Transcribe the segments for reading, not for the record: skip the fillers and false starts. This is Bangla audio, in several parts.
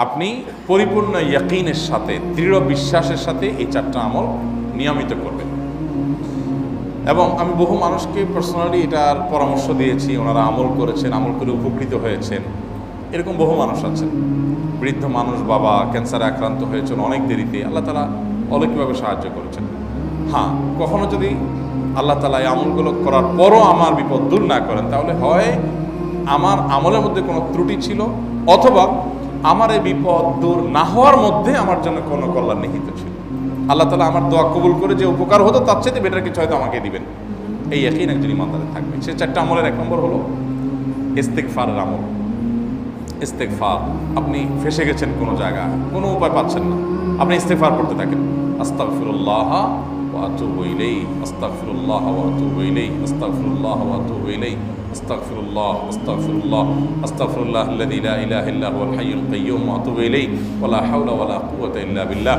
আপনি পরিপূর্ণ ইয়াকিনের সাথে, দৃঢ় বিশ্বাসের সাথে এই 4টা আমল নিয়মিত করবেন। এবং আমি বহু মানুষকে পার্সোনালি এটার পরামর্শ দিয়েছি, ওনারা আমল করেছেন, আমল করে উপকৃত হয়েছেন। এরকম বহু মানুষ আছেন, বৃদ্ধ মানুষ, বাবা ক্যান্সারে আক্রান্ত হয়েছেন অনেক দেরিতে, আল্লাহ তাআলা অলৌকিকভাবে সাহায্য করেছেন। হ্যাঁ, কখনো যদি আল্লাহ তাআলা এই আমলগুলো করার পরও আমার বিপদ দূর না করেন, তাহলে হয় আমার আমলের মধ্যে কোনো ত্রুটি ছিল, অথবা আমার এই বিপদ দূর না হওয়ার মধ্যে আমার জন্য কোনো কল্যাণ নিহিত ছিল। আল্লাহ তাআলা আমার দোয়া কবুল করে যে উপকার হতো তার চেয়ে বেটার কিছু হয়তো আমাকে দিবেন, এই ইয়াকিন একজন ইমানদারের থাকবে। সে 4টা আমলের 1 নম্বর হলো ইস্তেগফারের আমল। ইস্তেগফার, আপনি ফেসে গেছেন কোনো জায়গায়, কোনো উপায় পাচ্ছেন না, আপনি ইস্তেগফার করতে থাকেন। আস্তাগফিরুল্লাহ ওয়া আতুবু ইলাইহি, আস্তাগফিরুল্লাহ ওয়া আতুবু ইলাইহি, আস্তাগফিরুল্লাহ ওয়া আতুবু ইলাইহি, আস্তাগফিরুল্লাহ, আস্তাগফিরুল্লাহ, আস্তাগফিরুল্লাহ আল্লাযী লা ইলাহা ইল্লা হুয়াল হাইয়ুল কাইয়্যুম ওয়া আতুবু ইলাইহি ওয়া লা হাওলা ওয়া লা কুওয়াতা ইল্লা বিল্লাহ।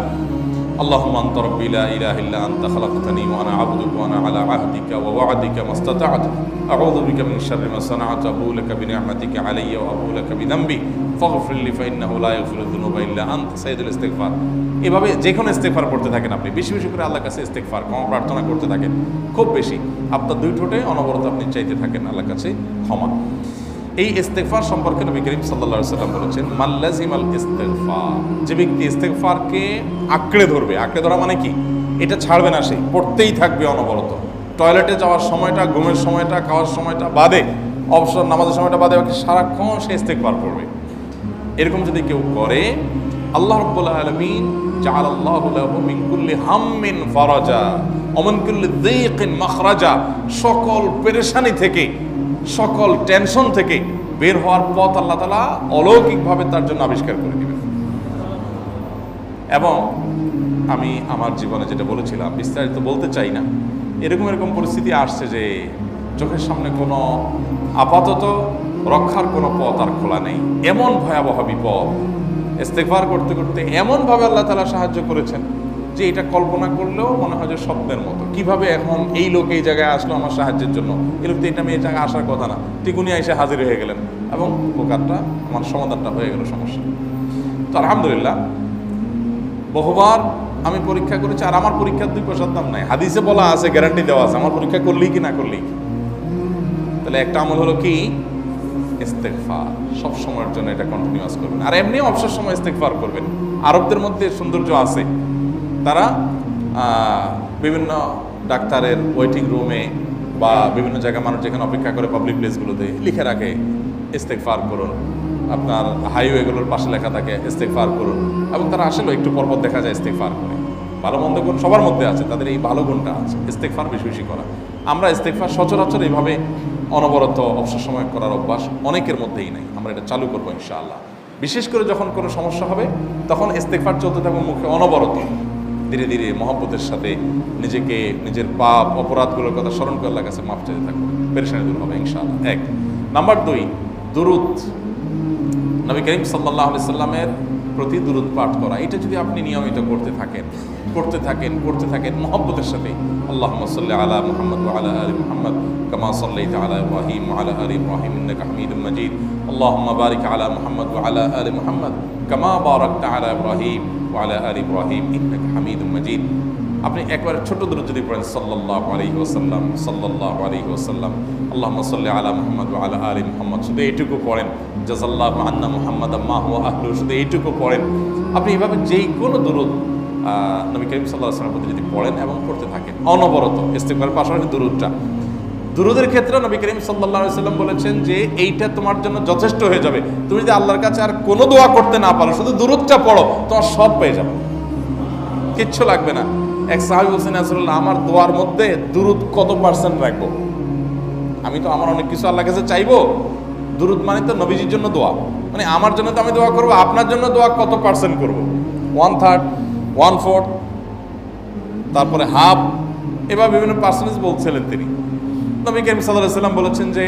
اللهم أنت ربي لا إله إلا أنت خلقتني وأنا عبدك وأنا على عهدك ووعدك ما استطعت أعوذ بك من شر ما صنعت أبوء لك بنعمتك علي وأبوء لك بذنبي فاغفر لي فإنه لا يغفر الذنوب إلا أنت সাইয়্যিদুল ইস্তিগফার। এভাবে যে কোনো ইস্তিগফার করতে থাকেন, আপনি বেশি বেশি করে আল্লাহর কাছে ইস্তিগফার, ক্ষমা প্রার্থনা করতে থাকেন, খুব বেশি। আপনার 2 ঠোঁটে অনবরত আপনি চাইতে থাকেন আল্লাহর কাছে ক্ষমা। এই ইস্তেগফার সম্পর্কে নবী করিম সাল্লাল্লাহু আলাইহি ওয়াসাল্লাম বলেছেন, মাল্লাজিমাল ইস্তেগফার, যে ব্যক্তি ইস্তেগফারকে আঁকড়ে ধরবে, আঁকড়ে ধরা মানে কি, এটা ছাড়বে না, সে পড়তেই থাকবে অনবরত। টয়লেটে যাওয়ার সময়টা, ঘুমের সময়টা, খাওয়ার সময়টা বাদে, অবসর নামাজের সময়টা বাদে, সারাক্ষণ সে ইস্তেগফার পড়বে। এরকম যদি কেউ করে, আল্লাহ রাব্বুল আলামিন জাআলাল্লাহু লাহু মিন কুল্লি হাম্মিন ফারাজা ওয়া মিন কুল্লি যায়কিন মাখরাজা, সকল পেরেশানি থেকে, সকল টেনশন থেকে বের হওয়ার পথ আল্লাহ তাআলা অলৌকিকভাবে তার জন্য আবিষ্কার করে দিবেন। এবং আমি আমার জীবনে যেটা বলেছিলাম, বিস্তারিত বলতে চাই না, এরকম পরিস্থিতি আসছে যে চোখের সামনে কোনো আপাতত রক্ষার কোনো পথ আর খোলা নেই, এমন ভয়াবহ বিপদ। ইস্তেগফার করতে করতে এমনভাবে আল্লাহ তাআলা সাহায্য করেছেন যে এটা কল্পনা করলেও মনে হয় যে স্বপ্নের মতো। কিভাবে এখন এই লোক এই জায়গায় আসলো আমার সাহায্যের জন্য, এই লোক তো এটা আমি এই জায়গায় আসার কথা না, ঠিক উনি এসে হাজির হয়ে গেলেন এবং উপকারটা, আমার সমাধানটা হয়ে গেল সমস্যা। তো আলহামদুলিল্লাহ, বহুবার আমি পরীক্ষা করেছি, আর আমার পরীক্ষার 2 পয়সার দাম নাই। হাদিসে বলা আছে, গ্যারান্টি দেওয়া আছে, আমার পরীক্ষা করলেই কি না করলেই। তাহলে একটা আমল হলো কি, ইস্তেগফার। সব সময়ের জন্য এটা কন্টিনিউয়াস করবেন, আর এমনি অবসর সময় ইস্তেগফার করবেন। আরবদের মধ্যে সৌন্দর্য আছে, তারা বিভিন্ন ডাক্তারের ওয়েটিং রুমে বা বিভিন্ন জায়গায় মানুষ যেখানে অপেক্ষা করে পাবলিক প্লেসগুলোতে লিখে রাখে ইস্তেগফার করুন, আপনার হাইওয়েগুলোর পাশে লেখা থাকে ইস্তেগফার করুন, এবং তারা আসলে একটু পরপর দেখা যায় ইস্তেগফার করে। ভালো মন্দ গুণ সবার মধ্যে আছে, তাদের এই ভালো গুণটা আছে, ইস্তেগফার বেশি বেশি করা। আমরা ইস্তেগফার সচরাচর এইভাবে অনবরত অবসর সময় করার অভ্যাস অনেকের মধ্যেই নাই। আমরা এটা চালু করবো ইনশাআল্লাহ। বিশেষ করে যখন কোনো সমস্যা হবে, তখন ইস্তেগফার চলতে থাকবে মুখে অনবরত। ধীরে ধীরে মহব্বতের সাথে নিজেকে, নিজের পাপ অপরাধগুলোর কথা স্মরণ করে আল্লাহর কাছে মাফ চাইতে থাকবো, পেরেশানি দূর হবে ইনশাআল্লাহ। 1 নাম্বার 2, দুরূদ। নবী করিম সাল্লাল্লাহু আলাইহি সাল্লামের প্রতি দুরূদ পাঠ করা, এটা যদি আপনি নিয়মিত করতে থাকেন মহব্বতের সাথে, আল্লাহুম্মা সাল্লি আলা মুহাম্মদ ওয়া আলা আলি মুহাম্মদ কামা সাল্লাইতা আলা ইব্রাহিম ওয়া আলা আলি ইব্রাহিম ইন্নাকা হামিদুম মাজিদ, আল্লাহুম্মা বারিক আলা মুহাম্মদ ওয়া আলা আলি মুহাম্মদ কামা বারাকতা আলা ইব্রাহিম ওয়া আলা আলি ইব্রাহিম ইন্নাকা হামিদুম মাজিদ। আপনি একবার ছোট দুরূদ যদি পড়েন, সাল্লাল্লাহু আলাইহি ওয়াসাল্লাম, সাল্লাল্লাহু আলাইহি ওয়াসাল্লাম, আল্লাহুম্মা সাল্লি আলা মুহাম্মদ ওয়া আলা আলি মুহাম্মদ, শুধু এইটুকু পড়েন। জাযাল্লাহু আন্না মুহাম্মাদাম মা হুয়া আহলু, শুধু এইটুকু পড়েন। আপনি এভাবে যেই কোনো দুরূদ নবী করিম সাল্লাল্লাহু আলাইহি ওয়াসাল্লামের প্রতি যদি পড়েন এবং পড়তে থাকেন অনবরত, ইস্তেগফারের পাশাপাশি দুরূদের ক্ষেত্রে নবী করিম সাল্লাল্লাহু আলাইহি ওয়াসাল্লাম বলেছেন যে এইটা তোমার জন্য যথেষ্ট হয়ে যাবে। তুমি যদি আল্লাহর কাছে আর কোনো দোয়া করতে না পারো, শুধু দুরূদটা পড়ো, তোমার সব পেয়ে যাবে, কিচ্ছু লাগবে না। এক সাহাবী বলছেন, রাসূলুল্লাহ, আমার দোয়ার মধ্যে দুরূদ কত % রাখবো? আমি তো আমার অনেক কিছু আল্লাহর কাছে চাইবো, দুরূদ মানে তো নবীজির জন্য দোয়া, মানে আমার জন্য তো আমি দোয়া করবো, আপনার জন্য দোয়া কত % করবো? 1/3, 1/4, তারপরে হাফ, এবার বিভিন্ন পার্সেন্টেজ বলছিলেন তিনি। নবী করিম সাল্লাল্লাহু আলাইহি ওয়াসাল্লাম বলেছেন যে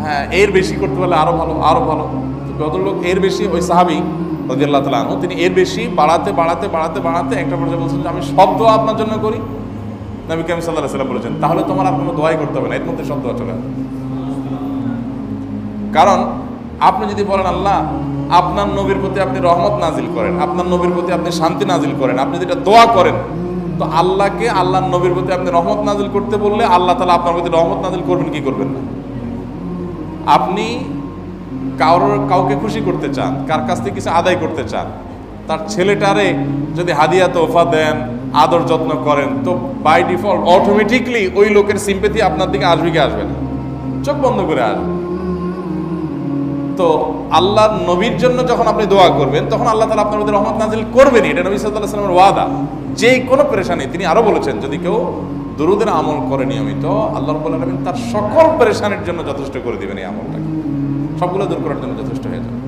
হ্যাঁ, এর বেশি করতে পারলে আরো ভালো, আরো ভালো। তো ভদ্রলোক এর বেশি, ওই সাহাবী রাদিয়াল্লাহু তাআলা আনহু, তিনি এর বেশি বাড়াতে একটা পর্যায়ে বলছেন যে আমি সব দোয়া আপনার জন্য করি। নবী করিম সাল্লাল্লাহু আলাইহি ওয়াসাল্লাম বলেছেন, তাহলে তোমার আর কোনো দোয়াই করতে হবে না, এর মধ্যে সব দোয়া চলে আসবে। কারণ আপনি যদি বলেন, আল্লাহ আপনার নবীর প্রতি আপনি রহমত নাজিল করেন, আপনার নবীর প্রতি আপনি শান্তি নাজিল করেন, আপনি যেটা দোয়া করেন, তো আল্লাহকে আল্লাহর নবীর প্রতি আপনি রহমত নাজিল করতে বললে আল্লাহ তাআলা আপনার প্রতি রহমত নাজিল করবেন কি করবেন না? আপনি কাউকে খুশি করতে চান, কার কাছ থেকে কিছু আদায় করতে চান, তার ছেলেটারে যদি হাদিয়া তোফা দেন, আদর যত্ন করেন, তো বাই ডিফল্ট অটোমেটিকলি ওই লোকের সিম্পেথি আপনার দিকে আসবে কি আসবে না? চোখ বন্ধ করে আসবে। তো আল্লাহর নবীর জন্য যখন আপনি দোয়া করবেন তখন আল্লাহ তাআলা আপনার মধ্যে রহমত নাজিল করবেনই, এটা নবী সাল্লাল্লাহু আলাইহি ওয়াসাল্লামের ওয়াদা। যে কোনো পেরেশানি, তিনি আরো বলেছেন, যদি কেউ দুরূদের আমল করে নিয়মিত, আল্লাহ রাব্বুল আলামিন তার সকল পেরেশানির জন্য যথেষ্ট করে দিবেন। এই আমলটাকে সবগুলো দূর করার জন্য যথেষ্ট হয়ে যাবে।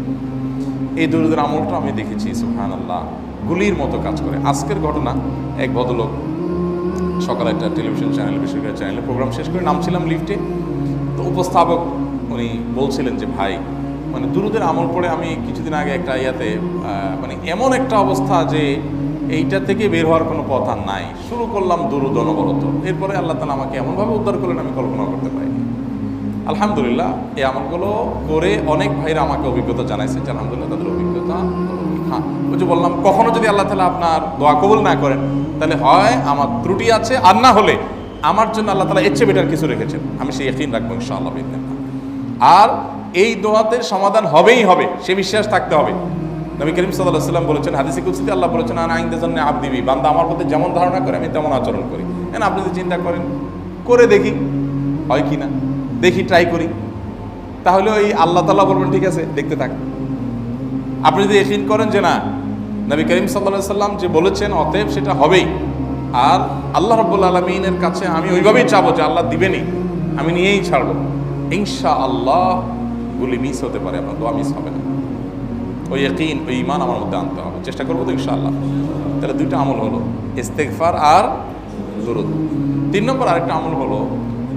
এই দুরূদের আমলটা আমি দেখেছি সুবহানাল্লাহ গুলির মতো কাজ করে। আজকের ঘটনা, এক ভদ্রলোক সকালে একটা টেলিভিশন চ্যানেল, বেসরকারি চ্যানেলে প্রোগ্রাম শেষ করে নামছিলাম লিফটে, তো উপস্থাপক উনি বলছিলেন যে ভাই, মানে দুরূদের আমল পড়ে আমি কিছুদিন আগে একটা ইয়াতে মানে এমন একটা অবস্থা যে এইটা থেকে বের হওয়ার কোনো পথ আর নাই, শুরু করলাম দুরূদ অনবরত, এরপরে আল্লাহ তাআলা আমাকে এমনভাবে উদ্ধার করলেন আমি কল্পনা করতে পারিনি। আলহামদুলিল্লাহ এই আমলগুলো করে অনেক ভাইরা আমাকে অভিজ্ঞতা জানাইছে যে আলহামদুলিল্লাহ তাদের অভিজ্ঞতা। হ্যাঁ, ওই যে বললাম, কখনো যদি আল্লাহ তাআলা আপনার দোয়া কবুল না করেন, তাহলে হয় আমার ত্রুটি আছে, আর না হলে আমার জন্য আল্লাহ তাআলা এর চেয়ে বেটার কিছু রেখেছেন, আমি সেই ইয়াকিন রাখবো ইনশাআল্লাহ বিইذنিল্লাহ। আর এই দোয়াতে সমাধান হবেই হবে, সে বিশ্বাস থাকতে হবে। নবী করিম সাল্লাল্লাহু আলাইহি ওয়াসাল্লাম বলেছেন, হাদিসে কুদসিতে আল্লাহ বলেছেন, আনা ইনদা যান্নি আবদি বি, বান্দা আমার প্রতি যেমন ধারণা করে আমি তেমন আচরণ করি। এখন আপনি যদি চিন্তা করেন, করে দেখি হয় কি না, দেখি ট্রাই করি, তাহলে ওই আল্লাহ তাআলা বলবেন ঠিক আছে দেখতে থাক। আপনি যদি ইয়াকিন করেন যে না, নবী করিম সাল্লাল্লাহু আলাইহি ওয়াসাল্লাম যে বলেছেন অতএব সেটা হবেই, আর আল্লাহ রাব্বুল আলামিনের কাছে আমি ওইভাবেই চাবো যে আল্লাহ দিবেনই, আমি নিয়েই ছাড়বো, ইনশাআল্লাহ গুলি মিস হতে পারে, আপনার দোয়া মিস হবে না। ওই ইয়াকিন, ওই ঈমান আমার মধ্যে আনতে হবে, চেষ্টা করবো তো ইনশাআল্লাহ। তাহলে দুইটা আমল হলো, ইস্তেগফার আর দুরূদ। 3 নম্বর আরেকটা আমল হলো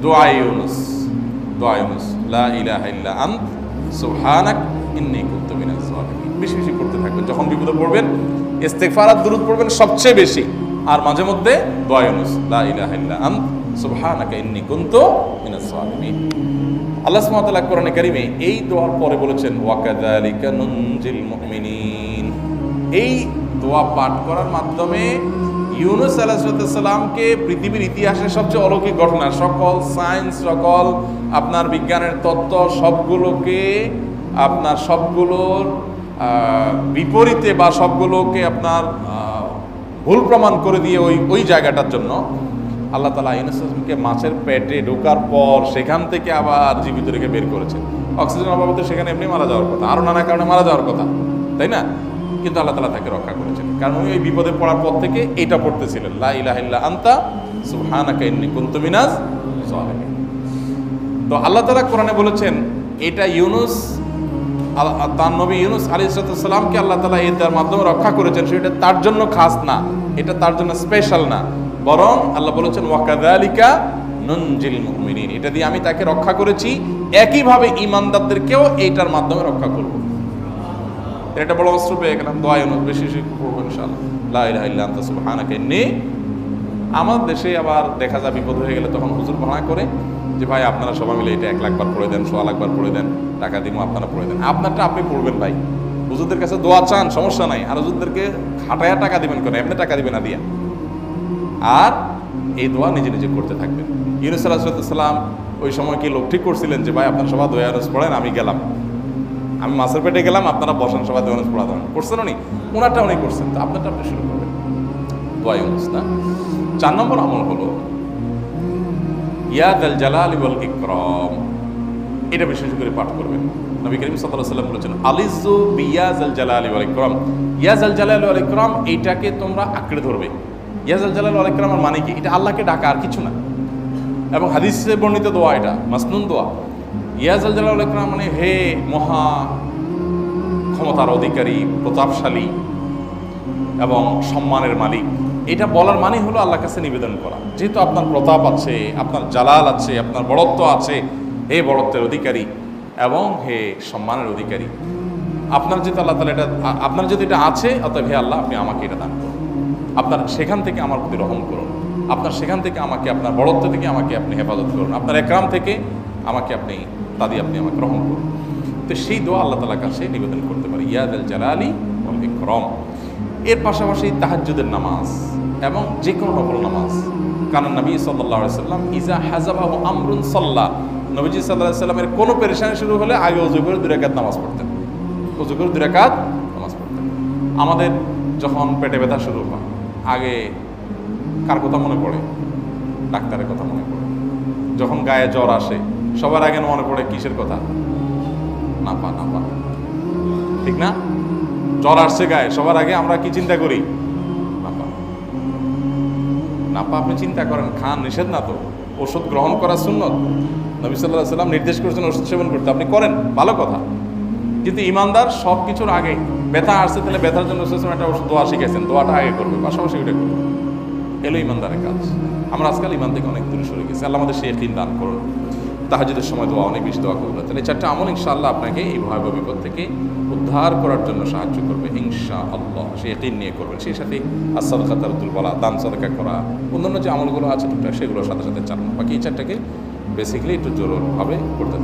দোয়া ইউনুস। দোয়া ইউনুস, লা ইলাহা ইল্লা আন্ত সুবহানাক ইন্নী কুনতু মিনাজ জালিমিন। বেশি বেশি করতে থাকবেন, যখন বিপদে পড়বেন ইস্তেগফার আর দুরূদ পড়বেন সবচেয়ে বেশি, আর মাঝে মধ্যে দোয়া ইউনুস, লা ইলাহা ইল্লা আন্ত সুবহানাকা ইন্নী কুনতু মিনাজ জালিমিন। আল্লাহ সুবহানাহু ওয়া তাআলা কোরআনে কারীমে এই দোয়ার পরে বলেছেন, ওয়া কাযালিকা নুনজিল মুমিনিন। এই দোয়া পাঠ করার মাধ্যমে ইউনুস আলাইহিস সালামকে পৃথিবীর ইতিহাসের সবচেয়ে অলৌকিক ঘটনা, সকল সায়েন্স, সকল আপনার বিজ্ঞানের তত্ত্ব সবগুলোকে আপনার সবগুলোর বিপরীতে বা সবগুলোকে আপনার ভুল প্রমাণ করে দিয়ে ওই জায়গাটার জন্য আল্লাহ তাআলা ইউনুসকে মাছের পেটে ঢোকার পর সেখান থেকে আবার জীবিত রেখে বের করেছেন। অক্সিজেন অভাবে সেখানে এমনি মারা যাওয়ার কথা, আরো নানা কারণে মারা যাওয়ার কথা, তাই না? কিন্তু আল্লাহ তাআলা তাকে রক্ষা করেছেন, কারণ উনি ওই বিপদে পড়ার পর থেকে এটা পড়তেছিলেন, লা ইলাহা ইল্লা আনতা সুবহানাকা ইন্নী কুনতু মিনাজ জালিমিন। তো আল্লাহ তাআলা কোরআনে বলেছেন এটা ইউনুস, তার নবী ইউনুস আলাইহিস সালামকে আল্লাহ তাআলা এটার মাধ্যমে রক্ষা করেছেন, সেটা তার জন্য খাস না, এটা তার জন্য স্পেশাল না, বরং আল্লাহ বলেছেন ওয়া কাযালিকা নুনজিল মুমিনিন, এটা দিয়ে আমি তাকে রক্ষা করেছি, একইভাবে ঈমানদারদেরকেও এইটার মাধ্যমে রক্ষা করব। এটা বড় অস্ত্র পেয়ে গেলাম, দোয়া ইউনুস বেশি বেশি পড়বো ইনশাআল্লাহ, লা ইলাহা ইল্লা আনতা সুবহানাকা ইন্নী। আমার দেশে আবার দেখা যায় বিপদ হয়ে গেলে তখন হুজুর ভাড়া করে যে ভাই আপনারা সবাই মিলে এটা 1 লাখ বার পড়ে দেন, 1.25 লাখ বার পড়ে দেন, টাকা দিব আপনারা পড়ে দেন। আপনারটা আপনি পড়বেন ভাই, হুজুরদের কাছে দোয়া চান সমস্যা নাই, আর হুজুরদেরকে খাটায়া টাকা দিবেন কেন, এমনি টাকা দিবেন না দিয়া। আর এই দোয়া নিজে নিজে করতে থাকবেন। ইউনুস আলাইহিস সালাম ওই সময় কি লোক ঠিক করছিলেন যে ভাই আপনারা সবাই দোয়া ইউনুস পড়েন, আমি গেলাম, আমি মাছের পেটে গেলাম, আপনারা বসেন সবাই দোয়া ইউনুস পড়া দেন, করছেন উনি, ওনারটা উনি করছেন, তো আপনারটা আপনি শুরু করবেন দোয়া ইউনুস না। 4 নম্বর আমল হলো ইয়া যাল জালালি ওয়াল ইকরাম, এটা বিশেষ করে পাঠ করবেন। নবী করিম সাল্লাল্লাহু আলাইহি ওয়াসাল্লাম বলেছেন, আলিজু বিয়া যাল জালালি ওয়াল ইকরাম, ইয়া যাল জালালি ওয়াল ইকরাম, এইটাকে তোমরা আঁকড়ে ধরবে। ইয়া যাল জালালি ওয়াল ইকরামের মানে কি? এটা আল্লাহকে ডাকা, আর কিছু না, এবং হাদিসে বর্ণিত দোয়া, এটা মাসনুন দোয়া। ইয়া যাল জালালি ওয়াল ইকরাম মানে হে মহা ক্ষমতার অধিকারী, প্রতাপশালী এবং সম্মানের মালিক, এটা বলার মানে হলো আল্লাহর কাছে নিবেদন করা, যেহেতু আপনার প্রতাপ আছে, আপনার জালাল আছে, আপনার বড়ত্ব আছে, হে বড়ত্বের অধিকারী এবং হে সম্মানের অধিকারী, আপনার যেহেতু আল্লাহ তাআলা এটা, আপনার যদি এটা আছে, অতএব হে আল্লাহ আপনি আমাকে এটা দান করুন, আপনার সেখান থেকে আমার প্রতি রহম করুন, আপনার সেখান থেকে আমাকে, আপনার বড়ত্ব থেকে আমাকে আপনি হেফাজত করুন, আপনার একরাম থেকে আমাকে আপনি, তা দিয়ে আপনি আমাকে রহম করুন। তো সেই দোয়া আল্লাহ তাআলার কাছে নিবেদন করতে পারি, ইয়া যাল জালালি ওয়াল ইকরাম। এর পাশাপাশি তাহাজ্জুদের নামাজ এবং যে কোনো নফল নামাজ। কারণ নবী সাল্লাল্লাহু আলাইহি সাল্লাম ইজা হাযাবাহু আমরুন সাল্লা, নবীজি সাল্লাল্লাহু আলাইহি সাল্লামের কোনো পেরেশানি শুরু হলে আগে ওযু করে 2 রাকাত নামাজ পড়তেন, ওযু করে 2 রাকাত নামাজ পড়তেন। আমাদের যখন পেটে ব্যথা শুরু হয় আগে কার কথা মনে পড়ে? ডাক্তারের কথা মনে পড়ে। যখন গায়ে জ্বর আসে সবার আগে মনে পড়ে কিসের কথা? নাপা। ঠিক না? জ্বর আসছে গায়ে, সবার আগে আমরা কি চিন্তা করি? নাপা। আপনি চিন্তা করেন, খান, নিষেধ না তো, ওষুধ গ্রহণ করা সুন্নত। নবী সাল্লাল্লাহু আলাইহি সাল্লাম নির্দেশ করেছেন ওষুধ সেবন করতে, আপনি করেন, ভালো কথা। কিন্তু ইমানদার সব কিছুর আগে ব্যথা আসছে, তাহলে ব্যথার জন্য একটা ওষুধ দোয়া শিখেছেন, দোয়াটা আগে করবে, পাশাপাশি ওইটা করবে। এলো ইমানদারের কাজ। আমরা আজকাল ইমান থেকে অনেক দূরে সরে গেছি। আল্লাহ আমাদের সেই ইয়াকিন দান করুন। তাহাজ্জুদের সময় দোয়া অনেক বেশি দোয়া করবেন। তাহলে 4টা আমল ইনশাআল্লাহ আপনাকে এই ভয়াবহ বিপদ থেকে উদ্ধার করার জন্য সাহায্য করবে ইনশাআল্লাহ। সেই ইয়াকিন নিয়ে করবেন। সেই সাথে as-সাদাকা তারদুল বালা, দান সাদাকা করা, অন্যান্য যে আমলগুলো আছে টুকটাক সেগুলোর সাথে সাথে চালানো। বাকি এই 4টাকে বেসিক্যালি একটু জোরভাবে করতে